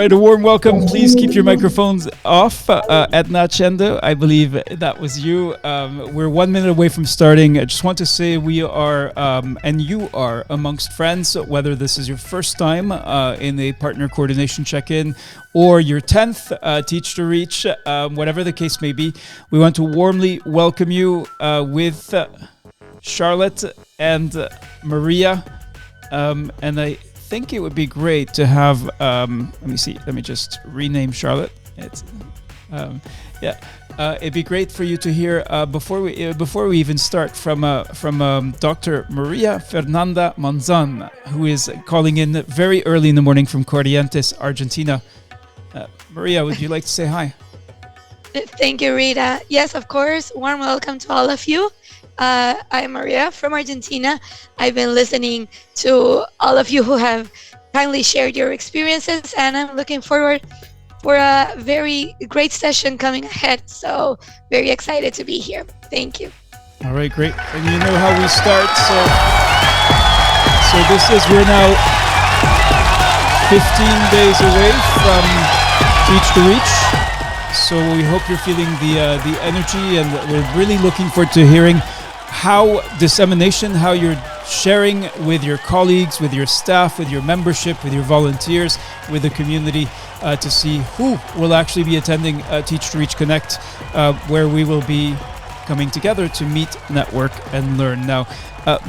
right, a warm welcome. Please keep your microphones off. Edna Chendo, I believe that was you. We're 1 minute away from starting. I just want to say we are, and you are, amongst friends, whether this is your first time in a partner coordination check-in or your 10th Teach to Reach, whatever the case may be. We want to warmly welcome you with Charlotte and Maria. And I think it would be great to have, let me just rename Charlotte. It'd be great for you to hear before we even start from Dr. Maria Fernanda Monzan, who is calling in very early in the morning from Corrientes, Argentina. Maria, would you like to say hi? Thank you, Rita. Yes, of course. Warm welcome to all of you. I'm Maria from Argentina. I've been listening to all of you who have kindly shared your experiences, and I'm looking forward for a very great session coming ahead. So very excited to be here. Thank you. All right, great. And you know how we start. So we're now 15 days away from Teach to Reach. So we hope you're feeling the energy, and we're really looking forward to hearing how dissemination, how you're sharing with your colleagues, with your staff, with your membership, with your volunteers, with the community, to see who will actually be attending Teach to Reach Connect, where we will be coming together to meet, network, and learn. Now,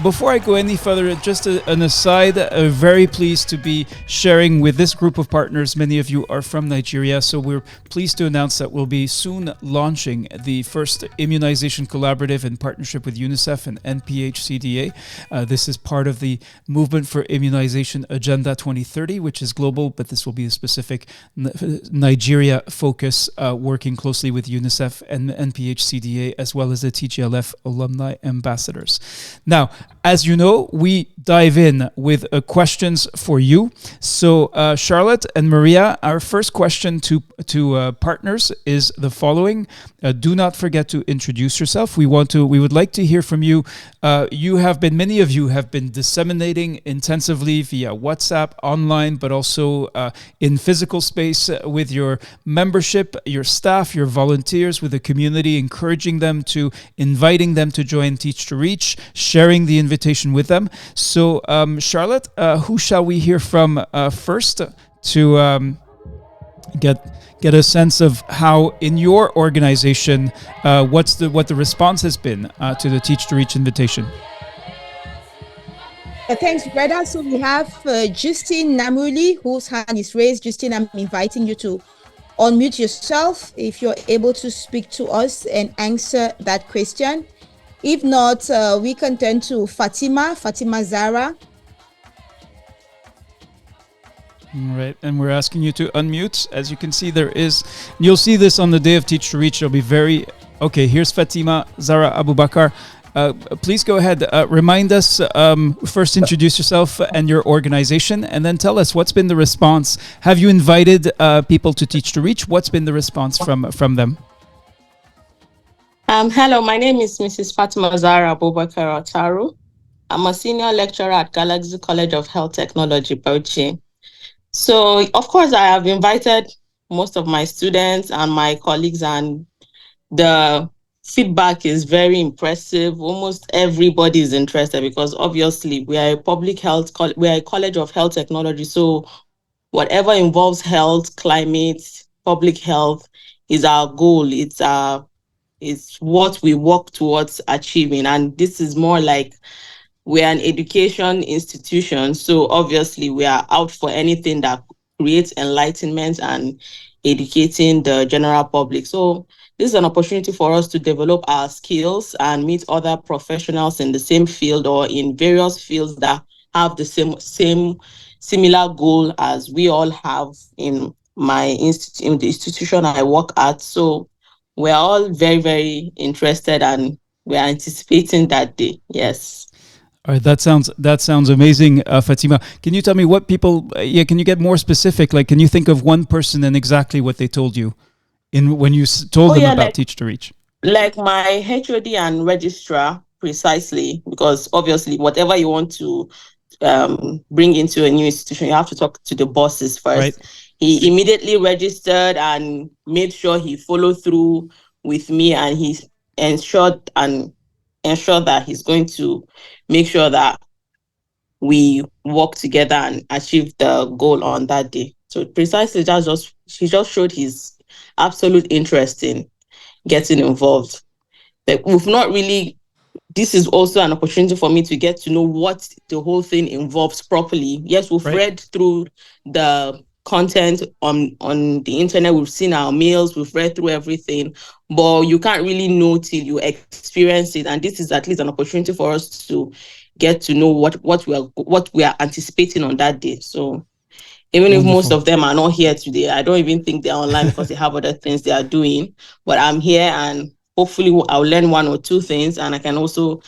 before I go any further, just an aside, very pleased to be sharing with this group of partners. Many of you are from Nigeria, so we're pleased to announce that we'll be soon launching the first immunization collaborative in partnership with UNICEF and NPHCDA. This is part of the Movement for Immunization Agenda 2030, which is global, but this will be a specific Nigeria focus, working closely with UNICEF and NPHCDA, as well as the TGLF alumni ambassadors. Now, as you know, we dive in with questions for you. So, Charlotte and Maria, our first question to partners is the following. Do not forget to introduce yourself. We would like to hear from you. Many of you have been disseminating intensively via WhatsApp, online, but also in physical space with your membership, your staff, your volunteers, with the community, encouraging them inviting them to join Teach to Reach, sharing the invitation with them. So, Charlotte, who shall we hear from first to get a sense of how in your organization, what the response has been to the Teach to Reach invitation? Thanks, Breda. So we have Justine Namuli, whose hand is raised. Justine, I'm inviting you to unmute yourself if you're able to speak to us and answer that question. If not, we can turn to Fatima Zara. All right, and we're asking you to unmute. As you can see, you'll see this on the day of Teach to Reach. It'll be okay, here's Fatima Zara Abubakar. Please go ahead. Remind us, first introduce yourself and your organization, and then tell us what's been the response. Have you invited people to Teach to Reach? What's been the response from them? Hello, my name is Mrs. Fatima Zara Abubakar Otaru. I'm a senior lecturer at Galaxy College of Health Technology, Bauchi. So, of course, I have invited most of my students and my colleagues, and the feedback is very impressive. Almost everybody is interested because obviously we are a we are a College of Health Technology. So whatever involves health, climate, public health is our goal. It's what we work towards achieving. And this is more like we're an education institution. So obviously we are out for anything that creates enlightenment and educating the general public. So this is an opportunity for us to develop our skills and meet other professionals in the same field or in various fields that have the similar goal as we all have in the institution I work at. So we're all very, very interested, and we're anticipating that day. Yes. All right, that sounds amazing, Fatima. Can you tell me what people? Can you get more specific? Like, can you think of one person and exactly what they told you when you told them about Teach to Reach? Like my HOD and registrar, precisely, because obviously whatever you want to bring into a new institution, you have to talk to the bosses first. Right. he immediately registered and made sure he followed through with me, and he ensured that he's going to make sure that we work together and achieve the goal on that day. So precisely, he just showed his absolute interest in getting involved. But we've not really. This is also an opportunity for me to get to know what the whole thing involves properly. Yes, we've read through the content on the internet. We've seen our mails. We've read through everything, but you can't really know till you experience it. And this is at least an opportunity for us to get to know what we are anticipating on that day. So even if most of them are not here today, I don't even think they're online because they have other things they are doing. But I'm here, and hopefully I'll learn one or two things, and I can also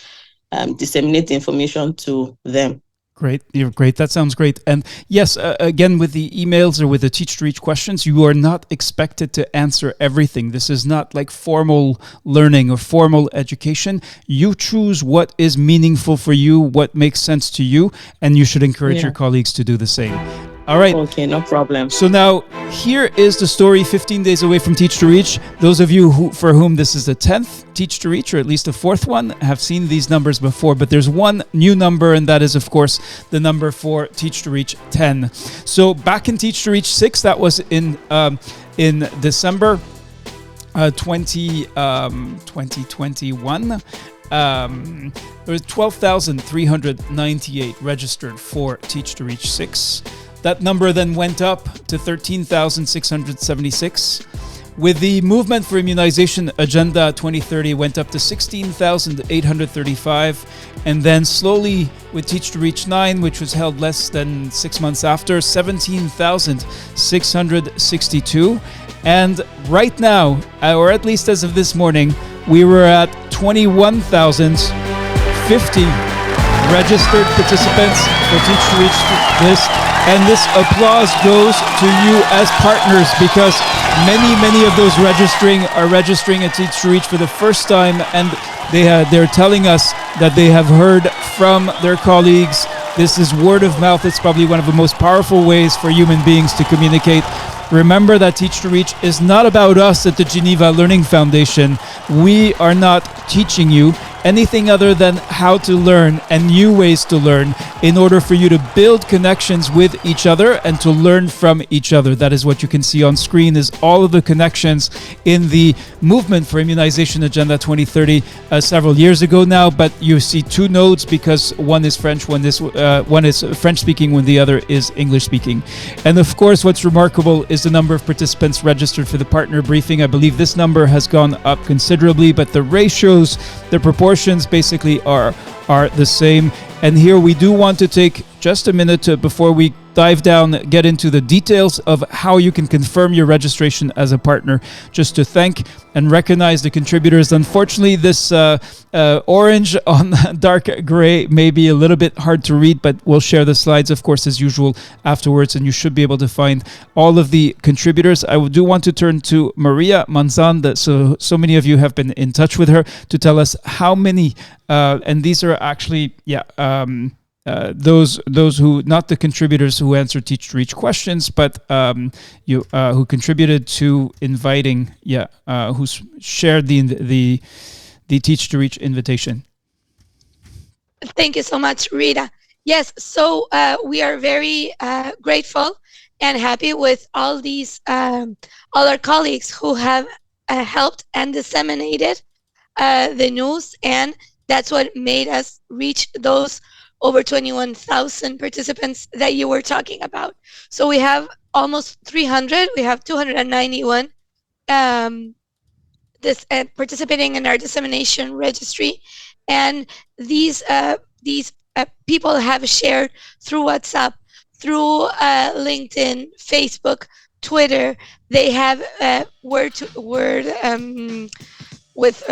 disseminate the information to them. Great. You're great. That sounds great. And yes, again, with the emails or with the Teach to Reach questions, you are not expected to answer everything. This is not like formal learning or formal education. You choose what is meaningful for you, what makes sense to you, and you should encourage your colleagues to do the same. All right. Okay, no problem. So now here is the story 15 days away from Teach to Reach. Those of you for whom this is the 10th Teach to Reach, or at least the 4th one, have seen these numbers before, but there's one new number, and that is, of course, the number for Teach to Reach 10. So back in Teach to Reach 6, that was in December 2021. There was 12,398 registered for Teach to Reach 6. That number then went up to 13,676. With the Movement for Immunization Agenda 2030 went up to 16,835. And then slowly with Teach to Reach 9, which was held less than 6 months after, 17,662. And right now, or at least as of this morning, we were at 21,050 registered participants for Teach to Reach this. And this applause goes to you as partners, because many of those registering are registering at Teach to Reach for the first time, and they're telling us that they have heard from their colleagues. This is word of mouth. It's probably one of the most powerful ways for human beings to communicate. Remember that Teach to Reach is not about us at the Geneva Learning Foundation. We are not teaching you anything other than how to learn and new ways to learn in order for you to build connections with each other and to learn from each other. That is what you can see on screen, is all of the connections in the Movement for Immunization Agenda 2030 several years ago now, but you see two nodes because one is French, one is French speaking, when the other is English speaking. And of course, what's remarkable is the number of participants registered for the partner briefing. I believe this number has gone up considerably, but the ratios, the proportions basically are the same. And here we do want to take just a minute before we dive down, get into the details of how you can confirm your registration as a partner, just to thank and recognize the contributors. Unfortunately, this orange on dark gray may be a little bit hard to read, but we'll share the slides, of course, as usual afterwards, and you should be able to find all of the contributors. I do want to turn to Maria Manzan, that so many of you have been in touch with her, to tell us how many, and these are actually, those who, not the contributors who answered Teach to Reach questions, but who contributed to inviting, who shared the Teach to Reach invitation. Thank you so much, Rita. Yes, so we are very grateful and happy with all these all our colleagues who have helped and disseminated the news, and that's what made us reach those over 21,000 participants that you were talking about. So we have almost 300. We have 291 participating in our dissemination registry, and these people have shared through WhatsApp, through LinkedIn, Facebook, Twitter. They have word to word with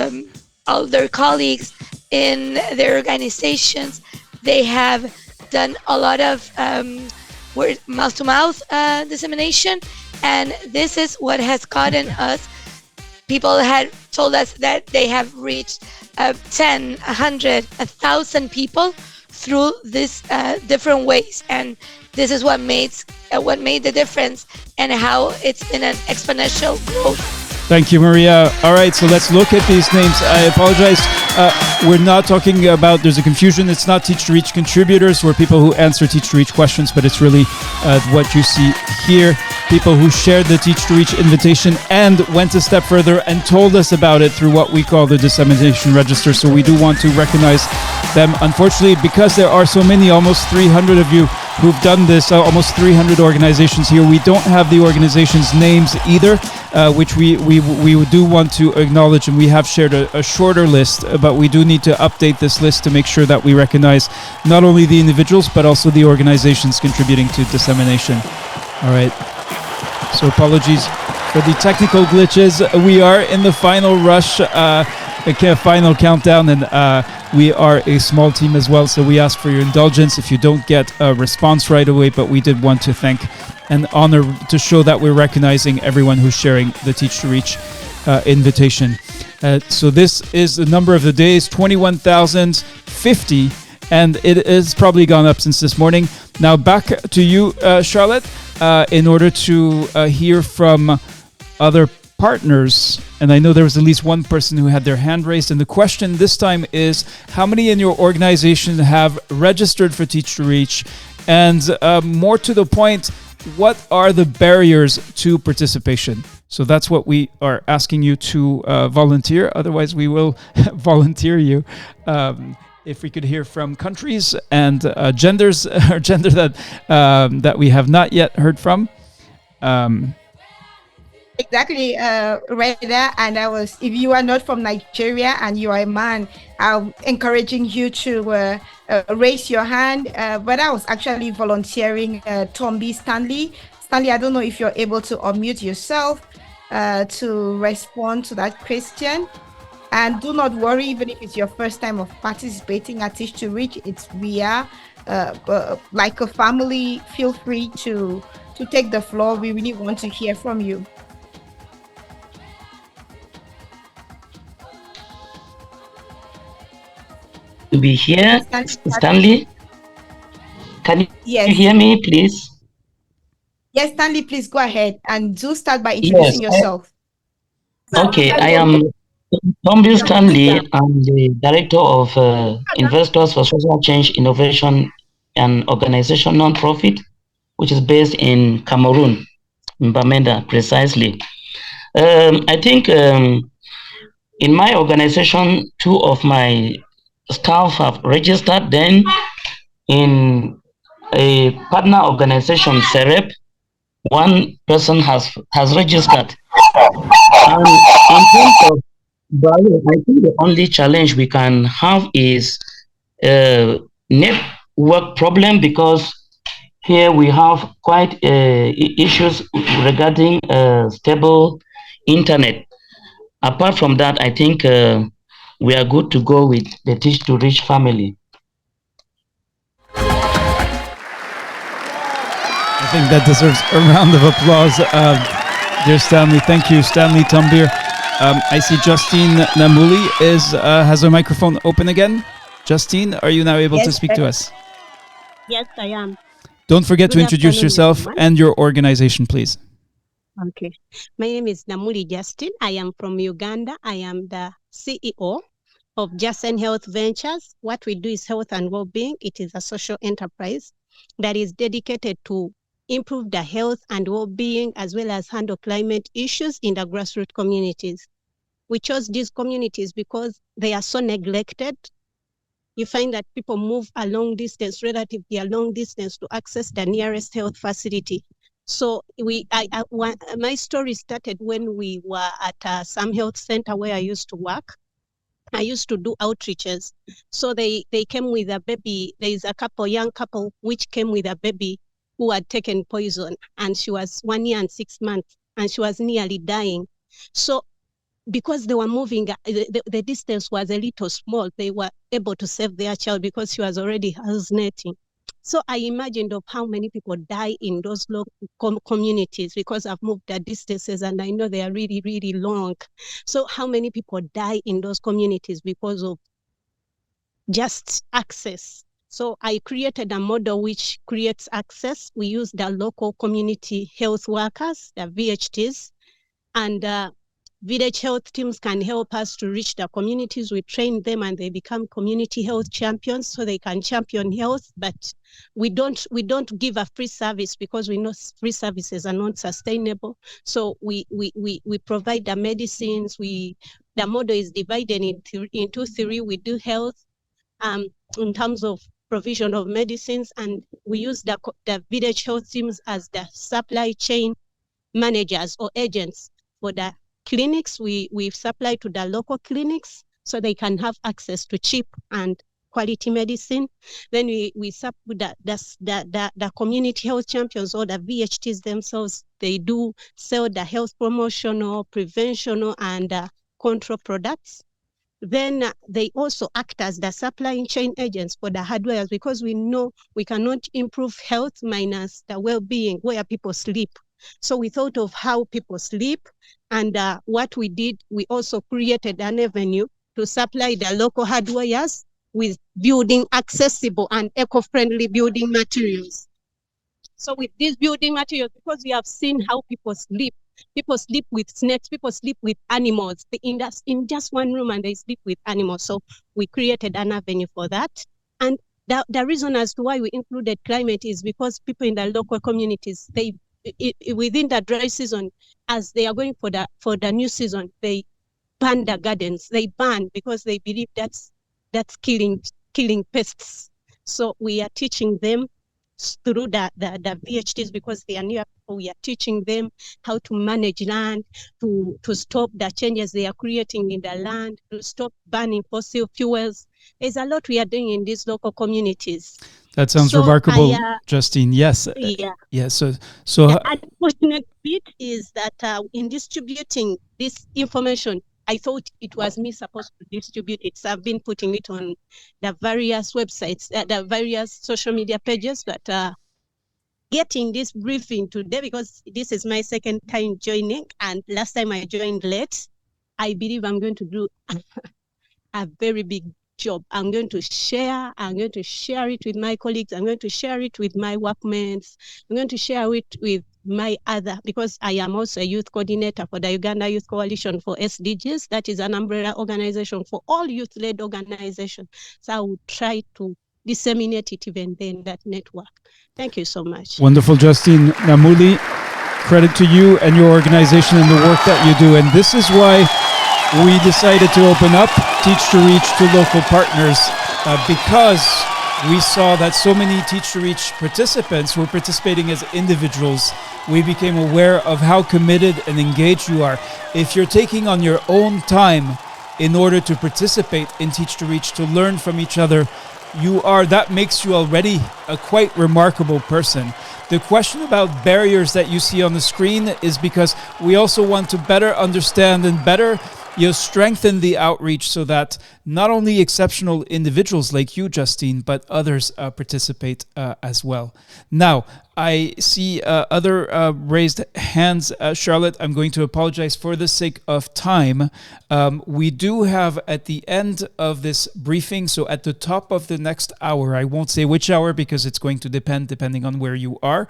all their colleagues in their organizations. They have done a lot of word mouth-to-mouth dissemination, and this is what has gotten us. People had told us that they have reached 10, 100, 1,000 people through these different ways. And this is what made the difference, and how it's been an exponential growth. Thank you, Maria. All right, so let's look at these names. I apologize. We're not talking about, there's a confusion. It's not Teach to Reach contributors or people who answer Teach to Reach questions, but it's really what you see here. People who shared the Teach to Reach invitation and went a step further and told us about it through what we call the dissemination register. So we do want to recognize them. Unfortunately, because there are so many, almost 300 of you who've done this, almost 300 organizations here, we don't have the organizations' names either, which we do want to acknowledge, and we have shared a shorter list, but we do need to update this list to make sure that we recognize not only the individuals, but also the organizations contributing to dissemination. All right. So apologies for the technical glitches. We are in the final rush, final countdown, and we are a small team as well, so we ask for your indulgence if you don't get a response right away, but we did want to thank and honor to show that we're recognizing everyone who's sharing the Teach to Reach invitation. So this is the number of the days, 21,050, and it has probably gone up since this morning. Now back to you, Charlotte, in order to hear from other partners. And I know there was at least one person who had their hand raised. And the question this time is, how many in your organization have registered for Teach to Reach? And more to the point, what are the barriers to participation? So that's what we are asking you to volunteer. Otherwise, we will volunteer you. If we could hear from countries and genders, or gender that we have not yet heard from. Exactly, Reda. And if you are not from Nigeria and you are a man, I'm encouraging you to raise your hand. But I was actually volunteering Tombi Stanley. Stanley, I don't know if you're able to unmute yourself to respond to that question. And do not worry, even if it's your first time of participating at Teach to Reach, we are like a family. Feel free to take the floor. We really want to hear from you. To be here, Stanley. Can you hear me, please? Yes, Stanley, please go ahead and do start by introducing yourself. Okay, I am Tombi Stanley. I'm the Director of Investors for Social Change Innovation, an organization non-profit, which is based in Cameroon, in Bamenda, precisely. I think in my organization, 2 of my staff have registered. Then in a partner organization, SEREP, 1 person has registered. And in terms of value, I think the only challenge we can have is network problem, because here we have quite issues regarding stable internet. Apart from that, I think we are good to go with the Teach to Reach family. I think that deserves a round of applause. Dear Stanley, thank you, Stanley Tombir. I see Justine Namuli has her microphone open again. Justine, are you now able to speak to us? Yes, I am. Don't forget to introduce yourself and your organization, please. Okay. My name is Namuli Justine. I am from Uganda. I am the CEO of Justin Health Ventures. What we do is health and well-being. It is a social enterprise that is dedicated to improve the health and well-being, as well as handle climate issues in the grassroots communities. We chose these communities because they are so neglected. You find that people move a long distance, relatively a long distance, to access the nearest health facility. So my story started when we were at some health center where I used to work. I used to do outreaches. So they came with a baby. There is a young couple, which came with a baby who had taken poison, and she was 1 year and 6 months, and she was nearly dying. So because they were moving, the distance was a little small, they were able to save their child because she was already hallucinating. So I imagined of how many people die in those communities, because I've moved the distances and I know they are really, really long. So how many people die in those communities because of just access So I created a model which creates access. We use the local community health workers, the VHTs, and village health teams can help us to reach the communities. We train them and they become community health champions so they can champion health. But we don't give a free service because we know free services are not sustainable. So we provide the medicines. The model is divided into three. We do health in terms of provision of medicines, and we use the village health teams as the supply chain managers or agents for the clinics. We supply to the local clinics so they can have access to cheap and quality medicine. Then we support the community health champions or the VHTs themselves. They do sell the health promotional, preventional, and control products. Then they also act as the supply chain agents for the hardwares, because we know we cannot improve health minus the well-being where people sleep. So we thought of how people sleep, and what we did, we also created an avenue to supply the local hardwares with building accessible and eco-friendly building materials. So with these building materials, because we have seen how people sleep with snakes, people sleep with animals in just one room, and they sleep with animals. So we created an avenue for that. And the reason as to why we included climate is because people in the local communities, within the dry season, as they are going for the new season, they burn the gardens. They burn because they believe that's killing pests. So we are teaching them through the VHTs, because they are near people. We are teaching them how to manage land, to stop the changes they are creating in the land, to stop burning fossil fuels. There's a lot we are doing in these local communities. That sounds remarkable, Justine. Yes. Yeah. Yeah. So the unfortunate bit is that in distributing this information, I thought it was me supposed to distribute it. So I've been putting it on the various websites, the various social media pages, but getting this briefing today, because this is my second time joining, and last time I joined late, I believe I'm going to do a very big job. I'm going to share it with my colleagues. I'm going to share it with my workmates. I'm going to share it with my other, because I am also a youth coordinator for the Uganda Youth Coalition for SDGs. That is an umbrella organization for all youth-led organizations. So I will try to disseminate it even then, that network. Thank you so much. Wonderful, Justine Namuli. Credit to you and your organization and the work that you do. And this is why we decided to open up Teach to Reach to local partners, because we saw that so many Teach to Reach participants were participating as individuals. We became aware of how committed and engaged you are. If you're taking on your own time in order to participate in Teach to Reach, to learn from each other, that makes you already a quite remarkable person. The question about barriers that you see on the screen is because we also want to better understand and better strengthen the outreach so that not only exceptional individuals like you, Justine, but others participate as well. Now, I see other raised hands. Charlotte, I'm going to apologize for the sake of time. We do have at the end of this briefing, so at the top of the next hour, I won't say which hour because it's going to depending on where you are.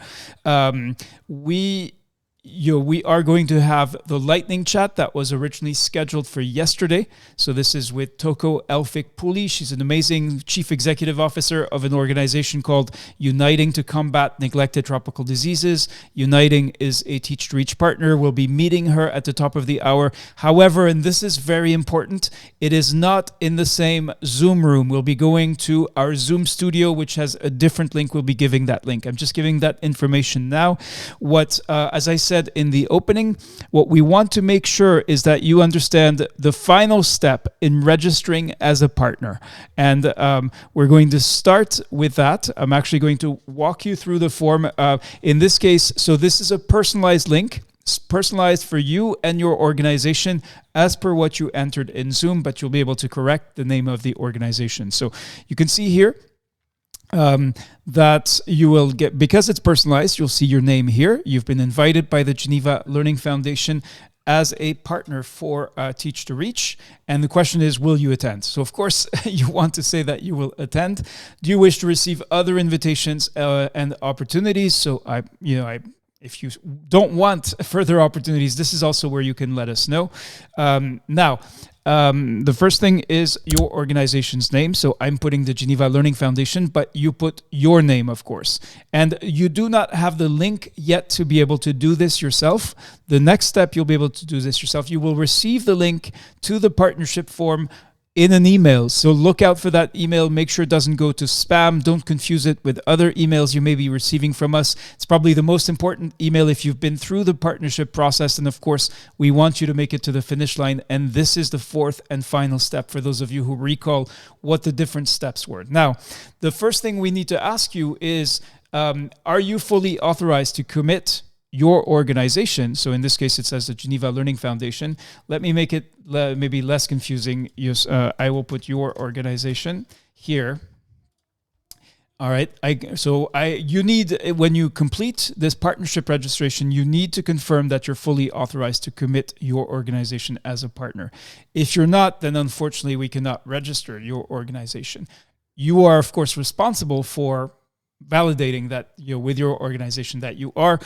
We are going to have the lightning chat that was originally scheduled for yesterday. So this is with Toko Elfik-Puli. She's an amazing chief executive officer of an organization called Uniting to Combat Neglected Tropical Diseases. Uniting is a Teach to Reach partner. We'll be meeting her at the top of the hour. However, and this is very important, it is not in the same Zoom room. We'll be going to our Zoom studio, which has a different link. We'll be giving that link. I'm just giving that information now. As I said in the opening, what we want to make sure is that you understand the final step in registering as a partner. And we're going to start with that. I'm actually going to walk you through the form. In this case, so this is a personalized link. It's personalized for you and your organization as per what you entered in Zoom, but you'll be able to correct the name of the organization. So you can see here that you will get, because it's personalized, you'll see your name here. You've been invited by the Geneva Learning Foundation as a partner for Teach to Reach. And the question is, will you attend? So of course, you want to say that you will attend. Do you wish to receive other invitations and opportunities? So if you don't want further opportunities, this is also where you can let us know. The first thing is your organization's name. So I'm putting the Geneva Learning Foundation, but you put your name, of course. And you do not have the link yet to be able to do this yourself. The next step, you'll be able to do this yourself. You will receive the link to the partnership form in an email. So look out for that email. Make sure it doesn't go to spam. Don't confuse it with other emails you may be receiving from us. It's probably the most important email if you've been through the partnership process. And of course, we want you to make it to the finish line. And this is the fourth and final step for those of you who recall what the different steps were. Now, the first thing we need to ask you is, are you fully authorized to commit your organization? So in this case, it says the Geneva Learning Foundation. Let me make it maybe less confusing. I will put your organization here. All right. You need, when you complete this partnership registration, you need to confirm that you're fully authorized to commit your organization as a partner. If you're not, then unfortunately we cannot register your organization. You are, of course, responsible for validating that with your organization that you are.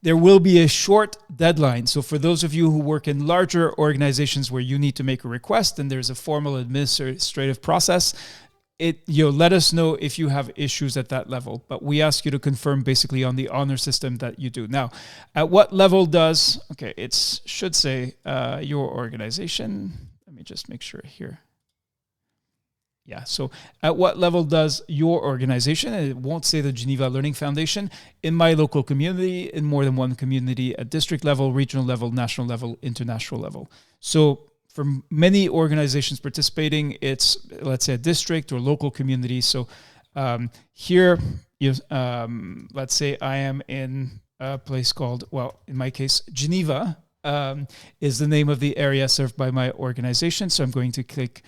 There will be a short deadline. So for those of you who work in larger organizations where you need to make a request and there's a formal administrative process, let us know if you have issues at that level. But we ask you to confirm basically on the honor system that you do. Now, at what level it should say your organization. Let me just make sure here. Yeah, so at what level does your organization, and it won't say the Geneva Learning Foundation, in my local community, in more than one community, at district level, regional level, national level, international level. So for many organizations participating, it's, let's say, a district or local community. So here, let's say I am in a place called, in my case, Geneva is the name of the area served by my organization. So I'm going to click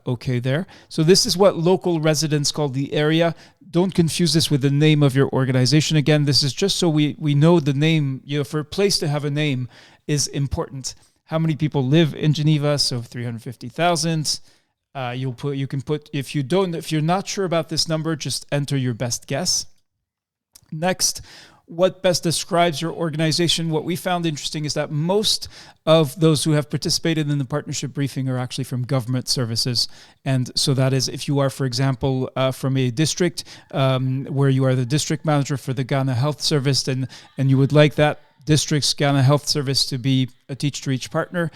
OK there. So this is what local residents call the area. Don't confuse this with the name of your organization. Again, this is just so we know the name. For a place to have a name is important. How many people live in Geneva? So 350,000. You can put, if you're not sure about this number, just enter your best guess. Next, what best describes your organization? What we found interesting is that most of those who have participated in the partnership briefing are actually from government services. And so that is, if you are, for example, from a district where you are the district manager for the Ghana Health Service, and you would like that district's Ghana Health Service to be a Teach to Reach partner,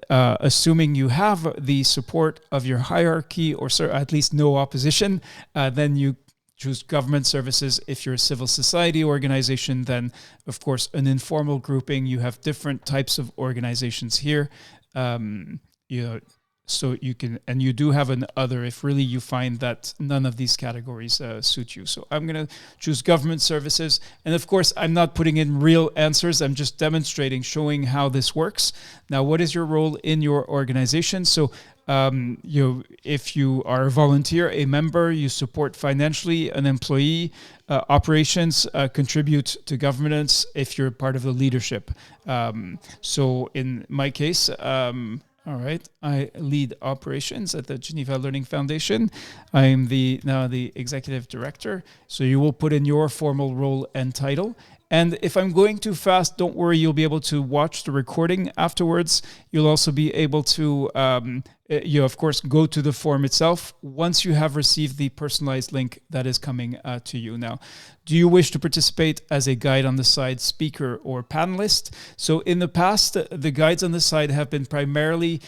assuming you have the support of your hierarchy or at least no opposition, then you choose government services. If you're a civil society organization, then of course an informal grouping. You have different types of organizations here. So you can, and you do have an other if really you find that none of these categories suit you. So I'm going to choose government services. And of course, I'm not putting in real answers. I'm just demonstrating, showing how this works. Now, what is your role in your organization? So if you are a volunteer, a member, you support financially an employee, operations, contribute to governance if you're part of the leadership. So in my case, all right, I lead operations at the Geneva Learning Foundation. I am now the executive director. So you will put in your formal role and title. And if I'm going too fast, don't worry, you'll be able to watch the recording afterwards. You'll also be able to, of course, go to the form itself once you have received the personalized link that is coming to you. Now, do you wish to participate as a guide on the side, speaker, or panelist? So in the past, the guides on the side have been primarily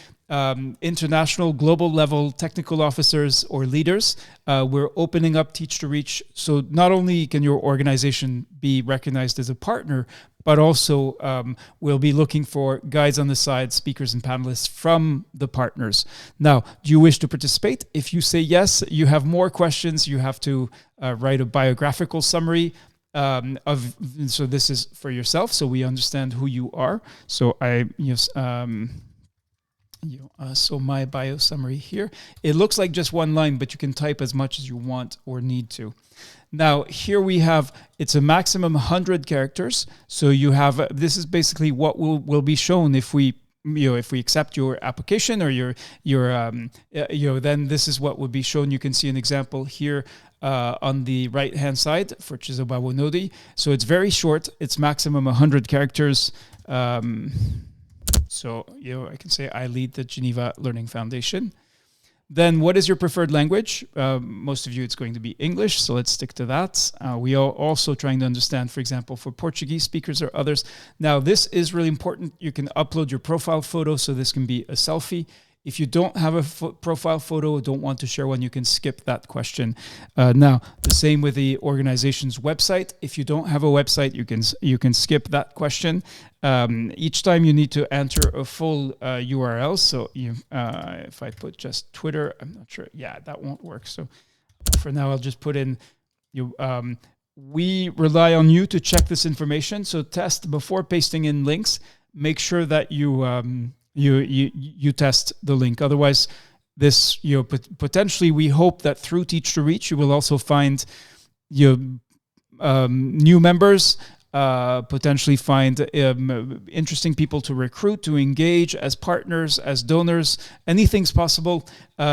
international, global level technical officers or leaders. We're opening up Teach to Reach. So not only can your organization be recognized as a partner, but also we'll be looking for guides on the side, speakers and panelists from the partners. Now, do you wish to participate? If you say yes, you have more questions. You have to write a biographical summary so this is for yourself, so we understand who you are. So so my bio summary here, it looks like just one line, but you can type as much as you want or need to. Now, here we have, it's a maximum 100 characters. So you have, this is basically what will be shown if we if we accept your application or then this is what would be shown. You can see an example here on the right hand side for Chizobawo Nodi. So it's very short. It's maximum 100 characters. So I can say I lead the Geneva Learning Foundation. Then what is your preferred language? Most of you, it's going to be English, so let's stick to that. We are also trying to understand, for example, for Portuguese speakers or others. Now, this is really important. You can upload your profile photo, so this can be a selfie. If you don't have a profile photo, don't want to share one, you can skip that question. Now, the same with the organization's website. If you don't have a website, you can skip that question. Each time you need to enter a full URL. So if I put just Twitter, I'm not sure. Yeah, that won't work. So for now, I'll just put in we rely on you to check this information. So test before pasting in links. Make sure that you test the link. Otherwise, this potentially we hope that through Teach to Reach you will also find new members, potentially find interesting people to recruit, to engage as partners, as donors. Anything's possible.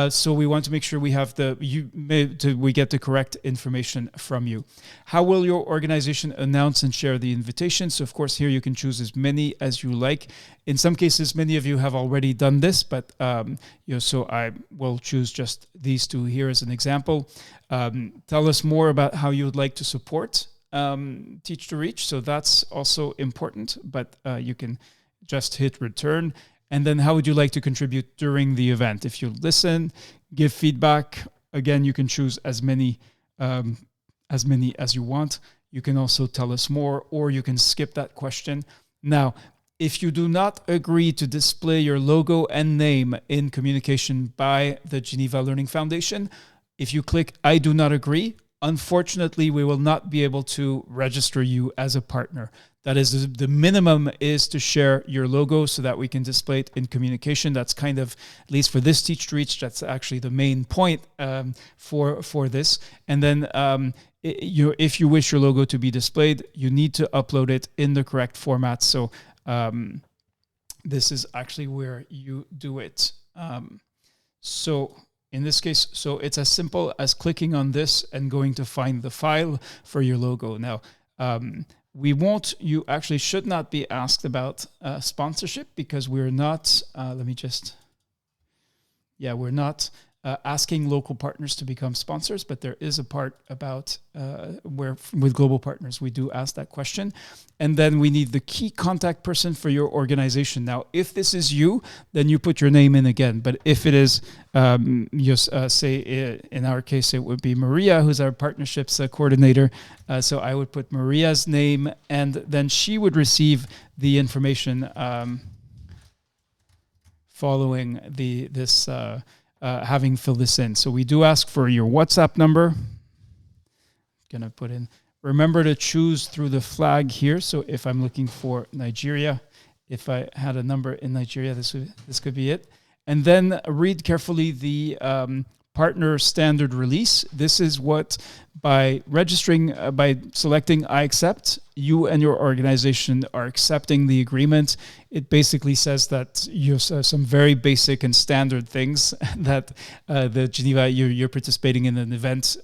So we want to make sure we have we get the correct information from you. How will your organization announce and share the invitation? So of course here you can choose as many as you like. In some cases, many of you have already done this, but so I will choose just these two here as an example. Tell us more about how you would like to support Teach to Reach. So that's also important, but you can just hit return. And then how would you like to contribute during the event? If you listen, give feedback, again, you can choose as many as you want. You can also tell us more, or you can skip that question. Now, if you do not agree to display your logo and name in communication by the Geneva Learning Foundation, if you click I do not agree, unfortunately, we will not be able to register you as a partner. That is, the minimum is to share your logo so that we can display it in communication. That's kind of, at least for this Teach to Reach, that's actually the main point for this. And then if you wish your logo to be displayed, you need to upload it in the correct format. So this is actually where you do it. So in this case, so it's as simple as clicking on this and going to find the file for your logo. Now, you actually should not be asked about sponsorship because we're not, we're not asking local partners to become sponsors, but there is a part about where with global partners, we do ask that question. And then we need the key contact person for your organization. Now, if this is you, then you put your name in again. But if it is, say in our case, it would be Maria, who's our partnerships coordinator. So I would put Maria's name, and then she would receive the information following this having filled this in. So we do ask for your WhatsApp number. Gonna put in, remember to choose through the flag here. So if I'm looking for Nigeria, if I had a number in Nigeria, this could be it. And then read carefully the partner standard release. This is what, by registering, by selecting I accept, you and your organization are accepting the agreement. It basically says that you have some very basic and standard things that the Geneva, you're participating in an event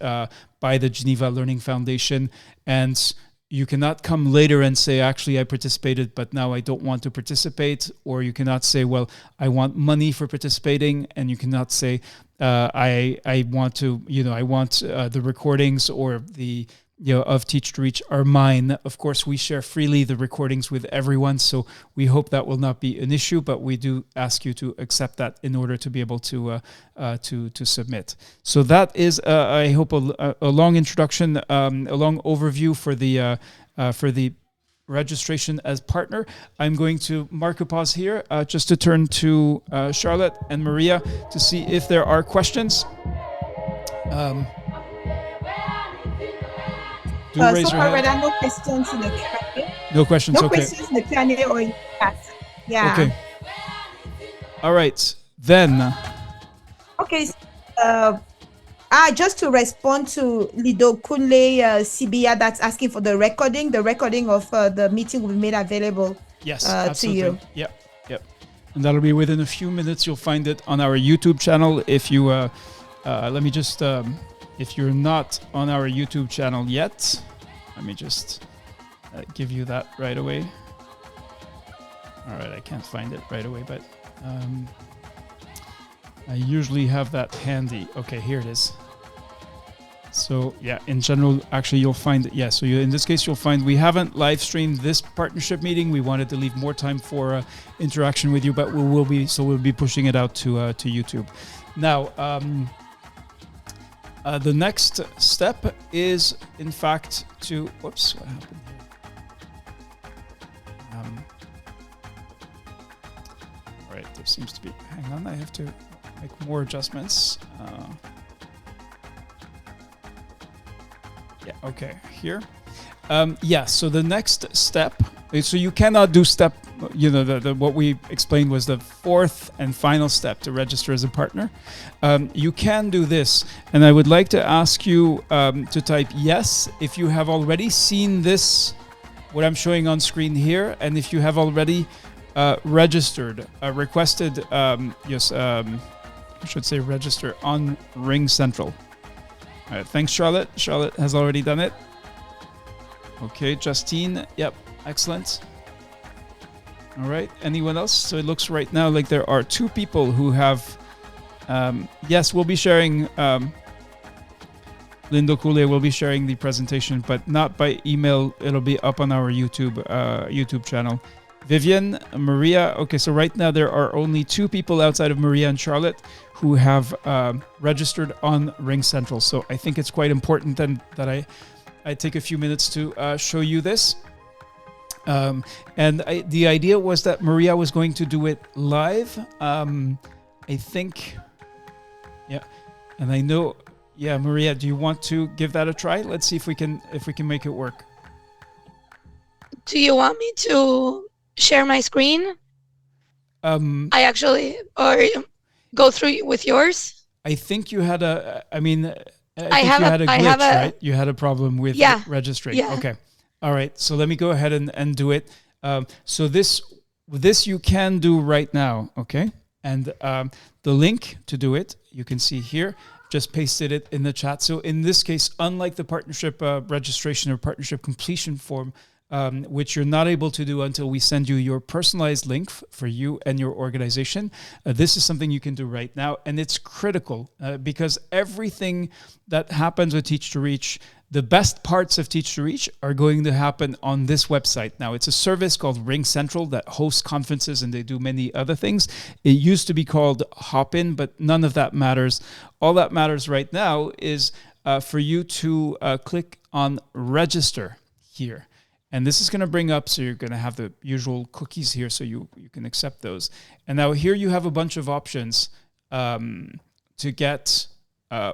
by the Geneva Learning Foundation, and you cannot come later and say, actually, I participated, but now I don't want to participate. Or you cannot say, well, I want money for participating. And you cannot say, I want to, I want the recordings or the, of Teach to Reach are mine. Of course, we share freely the recordings with everyone. So we hope that will not be an issue, but we do ask you to accept that in order to be able to submit. So that is, I hope, a long introduction, a long overview for the registration as partner. I'm going to mark a pause here just to turn to Charlotte and Maria to see if there are questions. Do raise your hand. No questions in the Q&A. No questions. No okay. questions in the Q&A or in the chat. Yeah. Okay. All right. Then. Okay. Just to respond to Lido Kunle Sibia that's asking for the recording. The recording of the meeting will be made available yes, to you. Yep. and that'll be within a few minutes. You'll find it on our YouTube channel. If you let me just if you're not on our YouTube channel yet, let me just give you that right away. All right, I can't find it right away, but I usually have that handy. Okay, here it is. So yeah, in general, actually, you'll find it. Yeah, so in this case, you'll find we haven't live streamed this partnership meeting. We wanted to leave more time for interaction with you, but we'll be pushing it out to YouTube. Now, the next step is, in fact, to whoops, what happened here? All right, there seems to be. Hang on, I have to make more adjustments. Yeah, okay, here. Yeah, so the next step, so you cannot do step, what we explained was the fourth and final step to register as a partner. You can do this, and I would like to ask you to type yes if you have already seen this, what I'm showing on screen here, and if you have already registered, requested, I should say register on RingCentral. All right, thanks, Charlotte. Charlotte has already done it. Okay, Justine. Yep, excellent. All right, anyone else? So it looks right now like there are 2 people who have. Yes, we'll be sharing. Lindo Cooley will be sharing the presentation, but not by email. It'll be up on our YouTube channel. Vivian, Maria. Okay, so right now there are only 2 people outside of Maria and Charlotte who have registered on RingCentral. So I think it's quite important then that I take a few minutes to show you this. The idea was that Maria was going to do it live. I think, yeah, and I know, yeah, Maria, do you want to give that a try? Let's see if we can make it work. Do you want me to share my screen? I actually, or go through with yours. I think you had a. I mean, I think you had a glitch, right? You had a problem with registering. Yeah. Okay. All right. So let me go ahead and do it. So this you can do right now. Okay. And the link to do it, you can see here. Just pasted it in the chat. So in this case, unlike the partnership registration or partnership completion form, which you're not able to do until we send you your personalized link for you and your organization. This is something you can do right now, and it's critical because everything that happens with Teach to Reach, the best parts of Teach to Reach are going to happen on this website. Now, it's a service called RingCentral that hosts conferences, and they do many other things. It used to be called Hopin, but none of that matters. All that matters right now is for you to click on register here. And this is going to bring up, so you're going to have the usual cookies here, so you can accept those. And now here you have a bunch of options to get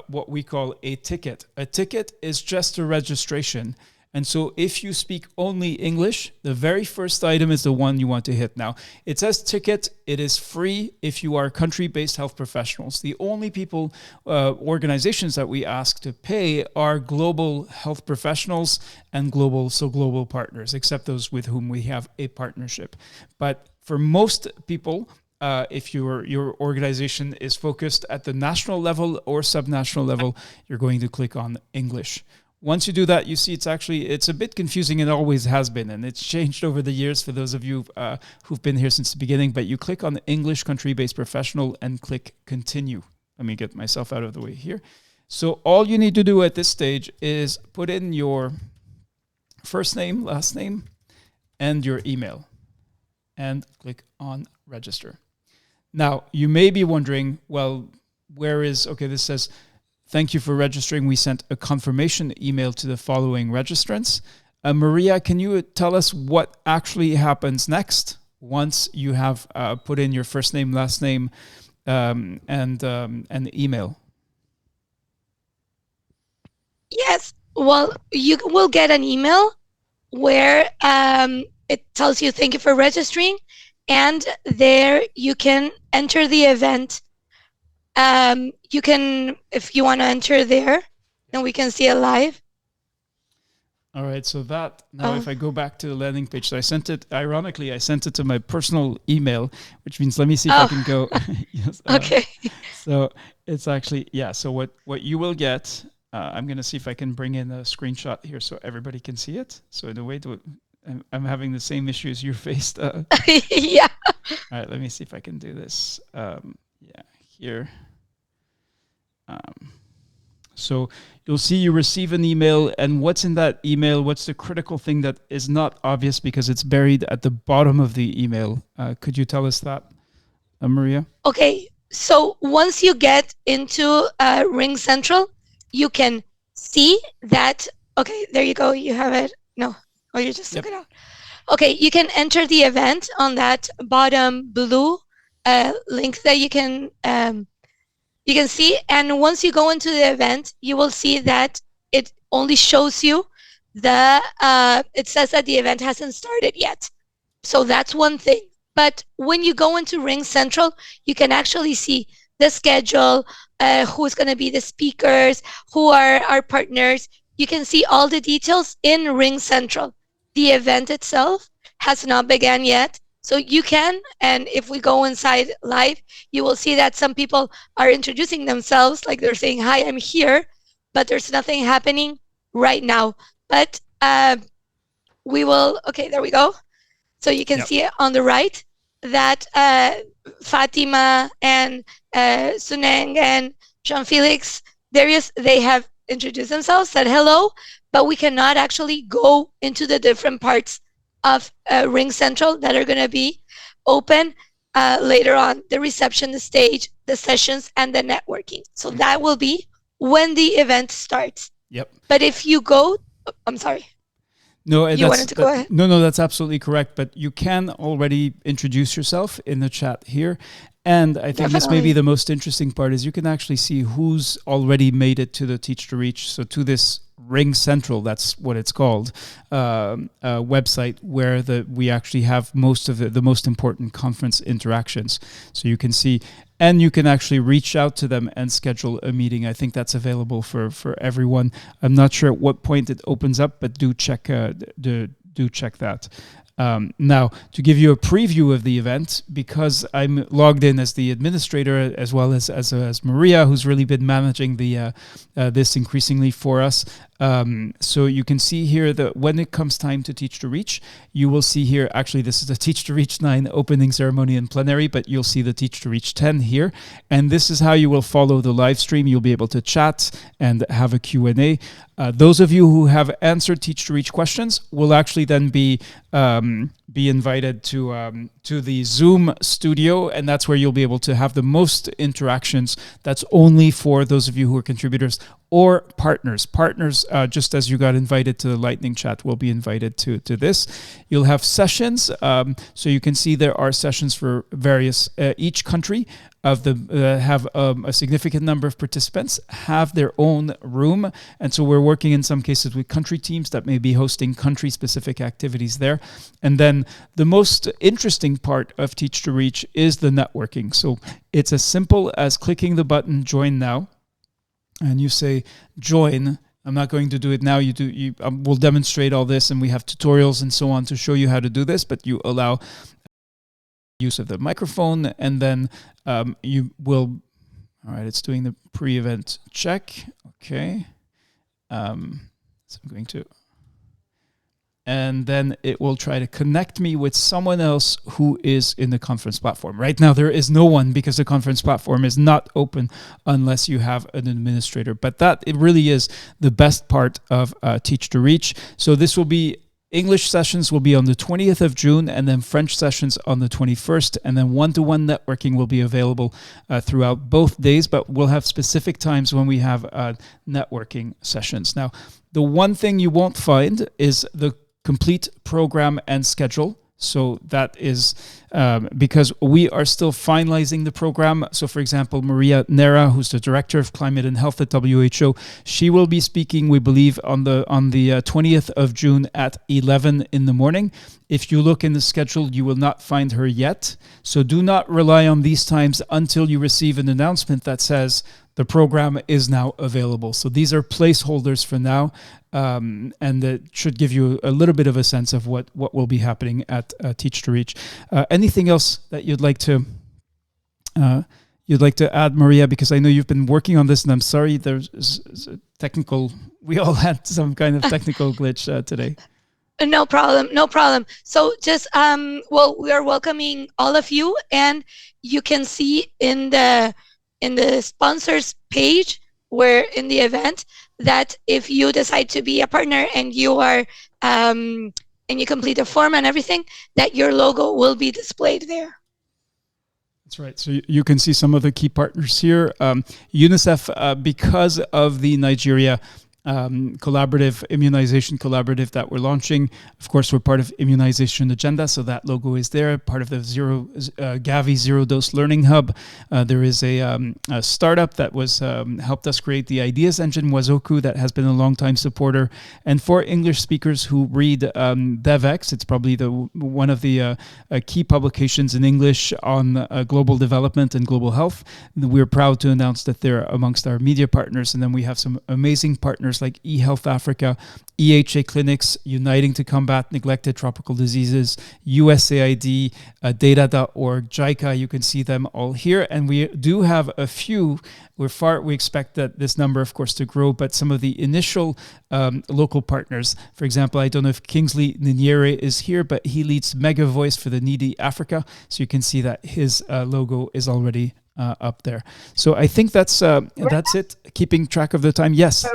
what we call a ticket. A ticket is just a registration. And so if you speak only English, the very first item is the one you want to hit. Now, it says ticket. It is free if you are country-based health professionals. The only people, organizations that we ask to pay are global health professionals and global partners, except those with whom we have a partnership. But for most people, if your organization is focused at the national level or subnational level, you're going to click on English. Once you do that, you see it's a bit confusing, and always has been, and it's changed over the years for those of you who've been here since the beginning, but you click on English country-based professional and click continue. Let me get myself out of the way here. So all you need to do at this stage is put in your first name, last name, and your email, and click on register. Now, you may be wondering, well, this says, thank you for registering. We sent a confirmation email to the following registrants. Maria, can you tell us what actually happens next once you have put in your first name, last name, and email? Yes. Well, you will get an email where it tells you thank you for registering, and there you can enter the event. You can, if you want to enter there, then we can see it live. All right, so that now if I go back to the landing page, so I sent it, ironically, I sent it to my personal email, which means let me see if I can go. Yes, Okay. so it's actually, yeah, so what you will get, I'm going to see if I can bring in a screenshot here so everybody can see it. So in a way, I'm having the same issues you faced. Yeah. All right, let me see if I can do this. Yeah, here. So you'll see you receive an email, and what's in that email, what's the critical thing that is not obvious because it's buried at the bottom of the email? Could you tell us that, Maria? Okay, so once you get into RingCentral, you can see that, okay, there you go, you have it. No, oh, you just took it out. Okay, you can enter the event on that bottom blue link that you can see, and once you go into the event, you will see that it only shows you it says that the event hasn't started yet. So that's one thing. But when you go into RingCentral, you can actually see the schedule, who's going to be the speakers, who are our partners. You can see all the details in RingCentral. The event itself has not begun yet. So you can, and if we go inside live, you will see that some people are introducing themselves, like they're saying, hi, I'm here, but there's nothing happening right now. But we will, okay, there we go. So you can see it on the right that Fatima and Suneng and Jean-Felix, they have introduced themselves, said hello, but we cannot actually go into the different parts of RingCentral that are going to be open later on, the reception, the stage, the sessions, and the networking. So that will be when the event starts. Yep. But if you go, I'm sorry. No, you wanted to go ahead? No, that's absolutely correct. But you can already introduce yourself in the chat here. And I think this may be the most interesting part is you can actually see who's already made it to the Teach to Reach. So to this RingCentral, that's what it's called, website where we actually have most of the most important conference interactions. So you can see, and you can actually reach out to them and schedule a meeting. I think that's available for everyone. I'm not sure at what point it opens up, but do check that. Now, to give you a preview of the event, because I'm logged in as the administrator as well as Maria, who's really been managing this increasingly for us. So you can see here that when it comes time to Teach to Reach, you will see here, actually this is the Teach to Reach 9 opening ceremony and plenary, but you'll see the Teach to Reach 10 here. And this is how you will follow the live stream. You'll be able to chat and have a Q&A. Those of you who have answered Teach to Reach questions will actually then be invited to the Zoom studio, and that's where you'll be able to have the most interactions. That's only for those of you who are contributors or partners. Partners, just as you got invited to the Lightning Chat, will be invited to this. You'll have sessions, so you can see there are sessions for various, each country of the have a significant number of participants have their own room, and so we're working in some cases with country teams that may be hosting country-specific activities there. And then the most interesting part of Teach to Reach is the networking. So it's as simple as clicking the button Join Now, and you say join. I'm not going to do it now. We'll demonstrate all this, and we have tutorials and so on to show you how to do this, but you allow use of the microphone, and then you will, all right, it's doing the pre-event check. Okay. So I'm going to, and then it will try to connect me with someone else who is in the conference platform. Right now, there is no one because the conference platform is not open unless you have an administrator. But it really is the best part of Teach to Reach. So this will be English sessions will be on the 20th of June, and then French sessions on the 21st, and then one-to-one networking will be available throughout both days, but we'll have specific times when we have networking sessions. Now, the one thing you won't find is the complete program and schedule. So that is because we are still finalizing the program. So, for example, Maria Nera, who's the Director of Climate and Health at WHO, she will be speaking, we believe, on the 20th of June at 11 in the morning. If you look in the schedule, you will not find her yet. So do not rely on these times until you receive an announcement that says the program is now available. So these are placeholders for now, and it should give you a little bit of a sense of what will be happening at Teach to Reach. Anything else that you'd like to add, Maria? Because I know you've been working on this, and I'm sorry there's a technical. We all had some kind of technical glitch today. No problem. So just we are welcoming all of you, and you can see in the sponsors page where in the event that if you decide to be a partner and you are and you complete a form and everything, that your logo will be displayed there. That's right. So you can see some of the key partners here. UNICEF, because of the Nigeria immunization collaborative that we're launching. Of course, we're part of Immunization Agenda, so that logo is there. Part of the Gavi Zero Dose Learning Hub. There is a startup that was helped us create the Ideas Engine, Wazoku, that has been a long-time supporter. And for English speakers who read DevX, it's probably one of the key publications in English on global development and global health. We're proud to announce that they're amongst our media partners, and then we have some amazing partners like eHealth Africa, EHA Clinics, Uniting to Combat Neglected Tropical Diseases, USAID, Data.org, JICA. You can see them all here. And we do have a few. We expect that this number, of course, to grow, but some of the initial local partners, for example, I don't know if Kingsley Ninyere is here, but he leads Mega Voice for the Needy Africa. So you can see that his logo is already up there. So I think that's it. Keeping track of the time. Yes.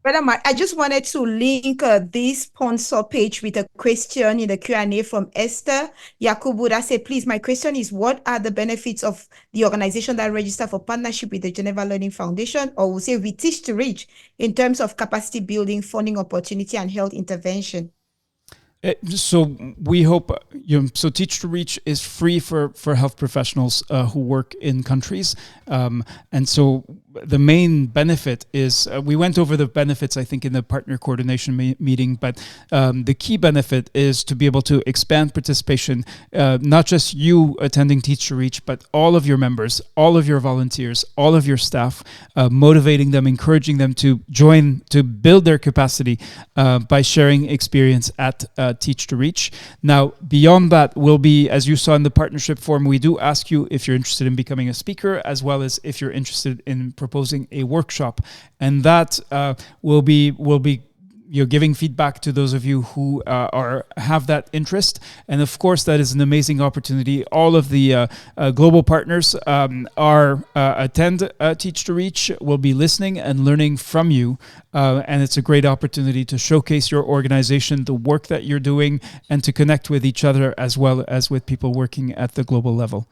I just wanted to link this sponsor page with a question in the Q&A from Esther Yakubu that said, please, my question is, what are the benefits of the organization that registered for partnership with the Geneva Learning Foundation, or we'll say we Teach to Reach, in terms of capacity building, funding opportunity, and health intervention? So we hope, so Teach to Reach is free for health professionals who work in countries. And so the main benefit is, we went over the benefits, I think, in the partner coordination meeting, but the key benefit is to be able to expand participation, not just you attending Teach to Reach, but all of your members, all of your volunteers, all of your staff, motivating them, encouraging them to join, to build their capacity by sharing experience at Teach to Reach. Now, beyond that will be, as you saw in the partnership form, we do ask you if you're interested in becoming a speaker, as well as if you're interested in proposing a workshop, and that will be giving feedback to those of you who have that interest. And of course, that is an amazing opportunity. All of the global partners attend Teach to Reach, will be listening and learning from you. And it's a great opportunity to showcase your organization, the work that you're doing, and to connect with each other as well as with people working at the global level.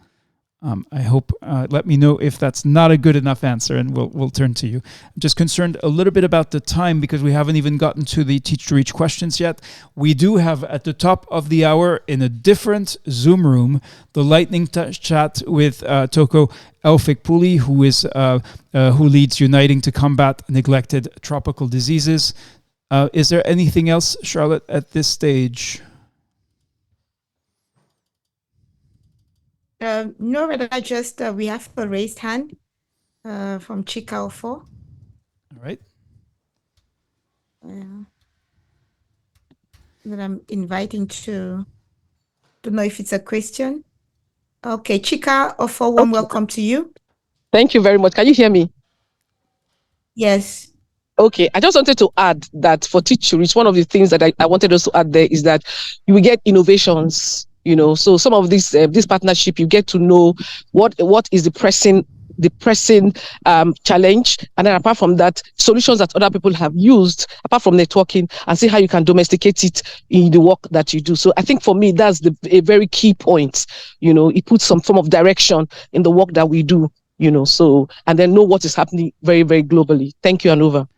I hope, let me know if that's not a good enough answer, and we'll turn to you. I'm just concerned a little bit about the time because we haven't even gotten to the Teach to Reach questions yet. We do have at the top of the hour in a different Zoom room, the lightning chat with Toko Elfikpuli, who leads Uniting to Combat Neglected Tropical Diseases. Is there anything else, Charlotte, at this stage? No, just we have a raised hand from Chika Ofo. All right. That I'm inviting to. Don't know if it's a question. Okay, Chika Ofo, warm welcome to you. Thank you very much. Can you hear me? Yes. Okay, I just wanted to add that for Teach to Reach, one of the things that I wanted us to add there is that you will get innovations. So some of this partnership, you get to know what is the pressing challenge, and then apart from that, solutions that other people have used, apart from networking, and see how you can domesticate it in the work that you do. So I think for me, that's a very key point. It puts some form of direction in the work that we do. So, and then know what is happening very, very globally. Thank you, and over.